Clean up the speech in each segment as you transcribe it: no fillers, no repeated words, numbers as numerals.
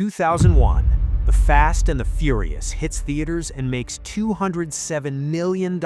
2001, The Fast and the Furious hits theaters and makes $207 million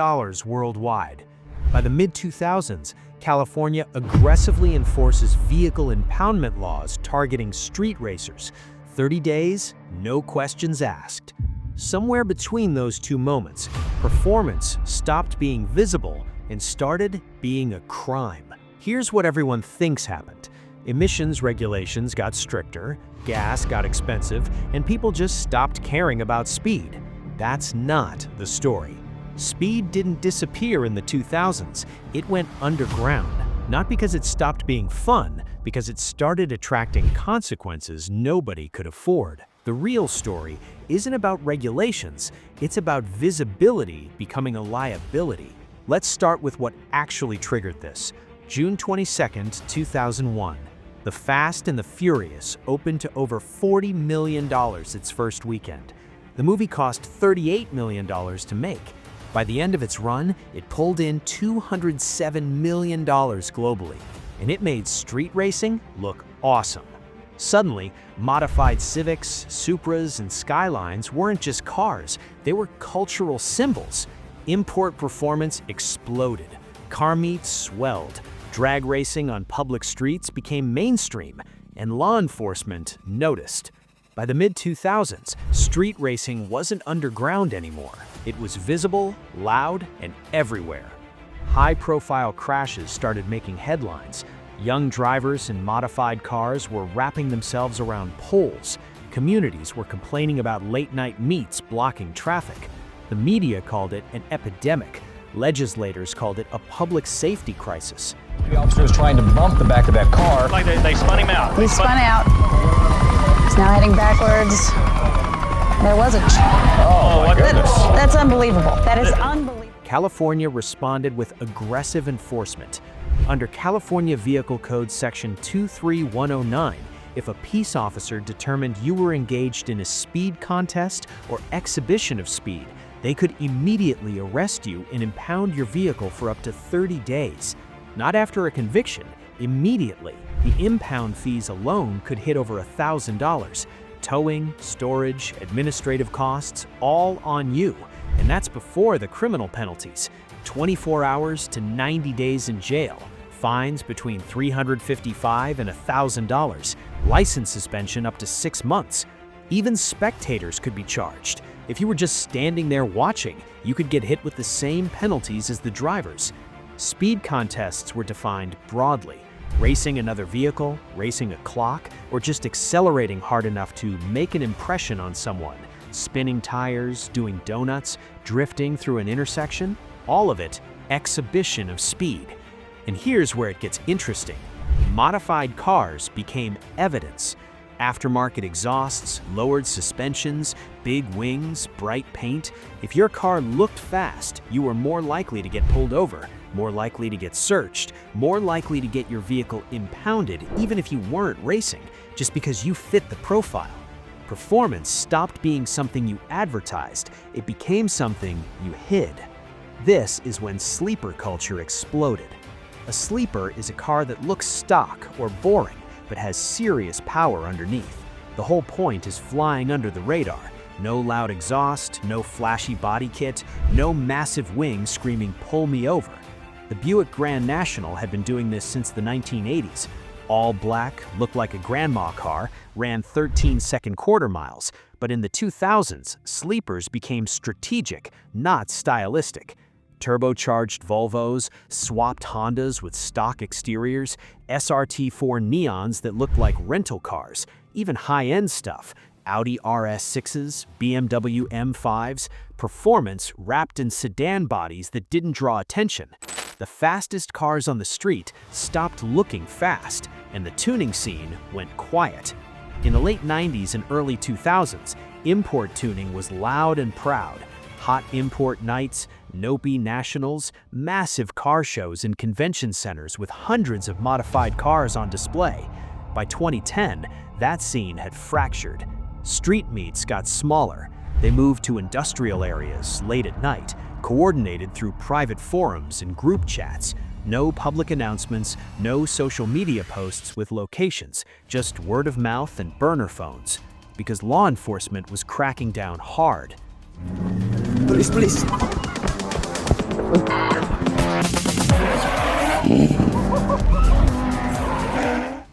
worldwide. By the mid-2000s, California aggressively enforces vehicle impoundment laws targeting street racers. 30 days, no questions asked. Somewhere between those two moments, performance stopped being visible and started being a crime. Here's what everyone thinks happened. Emissions regulations got stricter, gas got expensive, and people just stopped caring about speed. That's not the story. Speed didn't disappear in the 2000s. It went underground, not because it stopped being fun, because it started attracting consequences nobody could afford. The real story isn't about regulations, it's about visibility becoming a liability. Let's start with what actually triggered this. June 22, 2001. The Fast and the Furious opened to over $40 million its first weekend. The movie cost $38 million to make. By the end of its run, it pulled in $207 million globally, and it made street racing look awesome. Suddenly, modified Civics, Supras, and Skylines weren't just cars, they were cultural symbols. Import performance exploded. Car meets swelled. Drag racing on public streets became mainstream, and law enforcement noticed. By the mid-2000s, street racing wasn't underground anymore. It was visible, loud, and everywhere. High-profile crashes started making headlines. Young drivers in modified cars were wrapping themselves around poles. Communities were complaining about late-night meets blocking traffic. The media called it an epidemic. Legislators called it a public safety crisis. The officer was trying to bump the back of that car. Like they spun him out. He spun out. He's now heading backwards. There was a... Oh, my goodness. That's unbelievable. That is unbelievable. California responded with aggressive enforcement. Under California Vehicle Code Section 23109, if a peace officer determined you were engaged in a speed contest or exhibition of speed, they could immediately arrest you and impound your vehicle for up to 30 days. Not after a conviction, immediately. The impound fees alone could hit over $1,000. Towing, storage, administrative costs, all on you. And that's before the criminal penalties. 24 hours to 90 days in jail. Fines between $355 and $1,000. License suspension up to 6 months. Even spectators could be charged. If you were just standing there watching, you could get hit with the same penalties as the drivers. Speed contests were defined broadly. Racing another vehicle, racing a clock, or just accelerating hard enough to make an impression on someone. Spinning tires, doing donuts, drifting through an intersection, all of it exhibition of speed. And here's where it gets interesting. Modified cars became evidence. Aftermarket exhausts, lowered suspensions, big wings, bright paint. If your car looked fast, you were more likely to get pulled over, more likely to get searched, more likely to get your vehicle impounded even if you weren't racing, just because you fit the profile. Performance stopped being something you advertised, it became something you hid. This is when sleeper culture exploded. A sleeper is a car that looks stock or boring, but has serious power underneath. The whole point is flying under the radar. No loud exhaust, no flashy body kit, no massive wing screaming, "Pull me over." The Buick Grand National had been doing this since the 1980s. All black, looked like a grandma car, ran 13-second quarter miles. But in the 2000s, sleepers became strategic, not stylistic. Turbocharged Volvos, swapped Hondas with stock exteriors, SRT4 neons that looked like rental cars, even high-end stuff, Audi RS6s, BMW M5s, performance wrapped in sedan bodies that didn't draw attention. The fastest cars on the street stopped looking fast, and the tuning scene went quiet. In the late 90s and early 2000s, import tuning was loud and proud. Hot import nights, Nopi nationals, massive car shows in convention centers with hundreds of modified cars on display. By 2010, that scene had fractured. Street meets got smaller. They moved to industrial areas late at night, coordinated through private forums and group chats. No public announcements, no social media posts with locations, just word of mouth and burner phones. because law enforcement was cracking down hard. Police, police.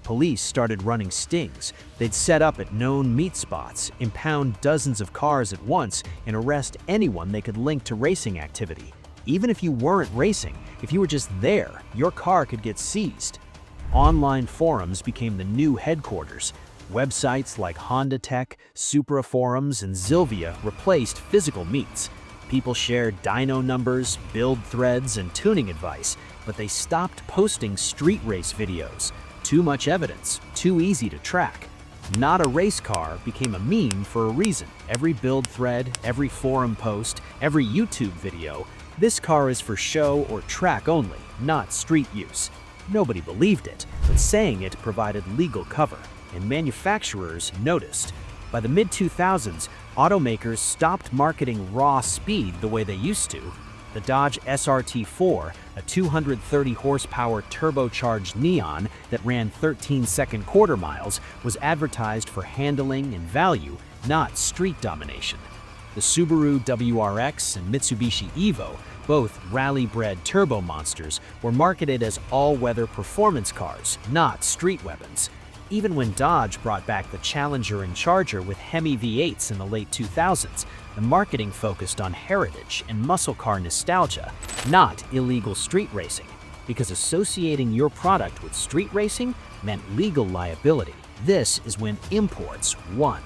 Police started running stings. They'd set up at known meet spots, impound dozens of cars at once, and arrest anyone they could link to racing activity. Even if you weren't racing, if you were just there, your car could get seized. Online forums became the new headquarters. Websites like Honda Tech, Supra forums, and Zilvia replaced physical meets. People shared dyno numbers, build threads, and tuning advice, but they stopped posting street race videos. Too much evidence, too easy to track. Not a race car became a meme for a reason. Every build thread, every forum post, every YouTube video, this car is for show or track only, not street use. Nobody believed it, but saying it provided legal cover, and manufacturers noticed. By the mid-2000s, automakers stopped marketing raw speed the way they used to. The Dodge SRT4, a 230 horsepower turbocharged Neon that ran 13-second quarter miles, was advertised for handling and value, not street domination. The Subaru WRX and Mitsubishi Evo, both rally-bred turbo monsters, were marketed as all-weather performance cars, not street weapons. Even when Dodge brought back the Challenger and Charger with Hemi V8s in the late 2000s, the marketing focused on heritage and muscle car nostalgia, not illegal street racing, because associating your product with street racing meant legal liability. This is when imports won.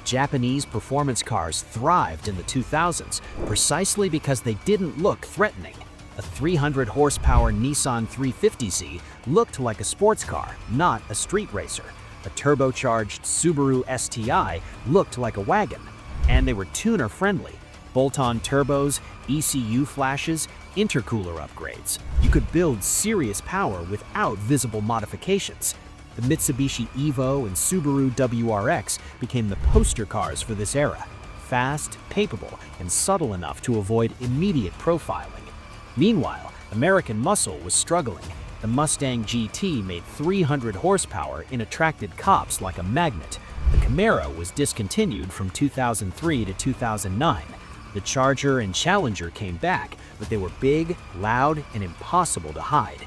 Japanese performance cars thrived in the 2000s precisely because they didn't look threatening. A 300 horsepower Nissan 350Z looked like a sports car, not a street racer. A turbocharged Subaru STI looked like a wagon. And they were tuner-friendly. Bolt-on turbos, ECU flashes, intercooler upgrades. You could build serious power without visible modifications. The Mitsubishi Evo and Subaru WRX became the poster cars for this era. Fast, capable, and subtle enough to avoid immediate profiling. Meanwhile, American muscle was struggling. The Mustang GT made 300 horsepower and attracted cops like a magnet. The Camaro was discontinued from 2003 to 2009. The Charger and Challenger came back, but they were big, loud, and impossible to hide.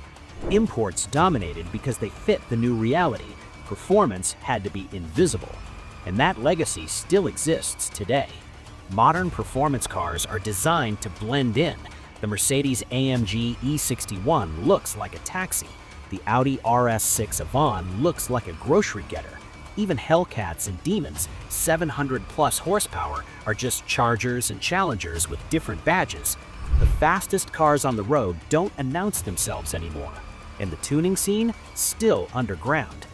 Imports dominated because they fit the new reality. Performance had to be invisible. And that legacy still exists today. Modern performance cars are designed to blend in. The Mercedes-AMG E61 looks like a taxi. The Audi RS6 Avant looks like a grocery getter. Even Hellcats and Demons, 700-plus horsepower, are just Chargers and Challengers with different badges. The fastest cars on the road don't announce themselves anymore. And the tuning scene, still underground.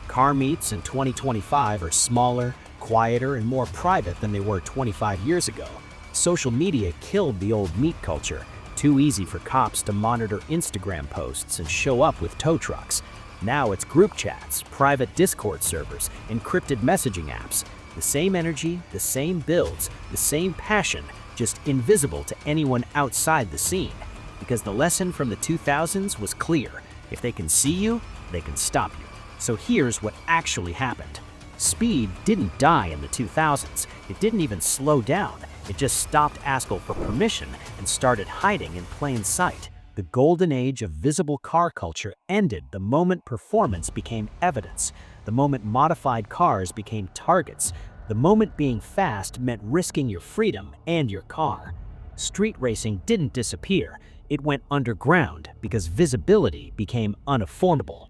Car meets in 2025 are smaller, quieter, and more private than they were 25 years ago. Social media killed the old meet culture. Too easy for cops to monitor Instagram posts and show up with tow trucks. Now it's group chats, private Discord servers, encrypted messaging apps. The same energy, the same builds, the same passion, just invisible to anyone outside the scene. Because the lesson from the 2000s was clear. If they can see you, they can stop you. So here's what actually happened. Speed didn't die in the 2000s. It didn't even slow down. It just stopped asking for permission and started hiding in plain sight. The golden age of visible car culture ended the moment performance became evidence, the moment modified cars became targets, the moment being fast meant risking your freedom and your car. Street racing didn't disappear, it went underground because visibility became unaffordable.